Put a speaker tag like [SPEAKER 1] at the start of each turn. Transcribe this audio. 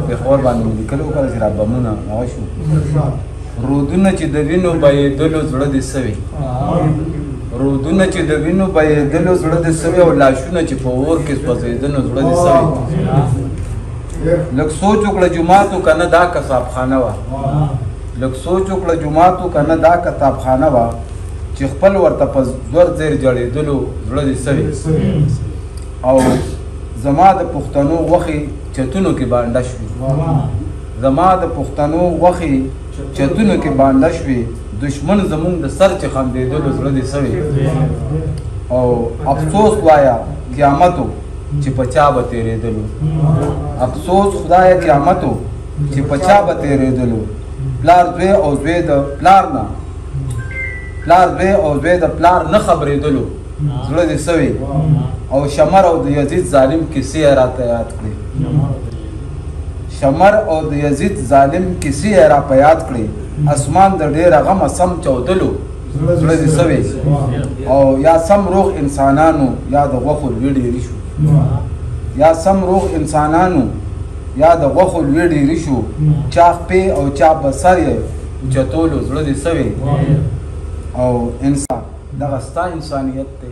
[SPEAKER 1] پېښور باندې مې لیکلي وو کله چې را بمونه هغه شو رودونه چې د وینو بهېدلو زړه دې څه وي رودونه چې د وینو بهېدلو زړه دې څه وي او لاشونه چې په اور کې سوځېدنو زړه دې څه وي لږ سوچ وکړه جومات و که نه دا کتابخانه وه لږ سوچ وکړه جومات و که نه دا کتابخانه وه چې خپل ورته په زور زیر جړېدلو زړه دې څه وي او زما د پښتنو غوښې چتونو کې بانډه شوې زما د پښتنو غوښې چتونو کې بانډه شوې دشمن زمونږ د سر چې خندېدلو زړه دې څه وي او افسوس وایه قیامتو چې په چا به تېرېدلو افسوس خدایه قیامتو چې په چا به تېرېدلو پلار زوی او زوی د پلار نه پلار زوی او زوی د پلار نه خبرېدلو زړه دې څه وي او شمر او د یزید ظالم کیسې یې راته یاد کړې شمر او د یزید ظالم کیسې یې را په یاد کړې اسمان د ډېره غمه سم چودلو زړه دې څه وي او یا سم روغ انسانانو یا د غوښو لوی ډېري شو یا سم روغ انسانانو یا د غوښو لوی ډېري شو چا خپې او چا بسر یې چتولو زړه دې څه وي او انسان دغه ستا انسانیت دی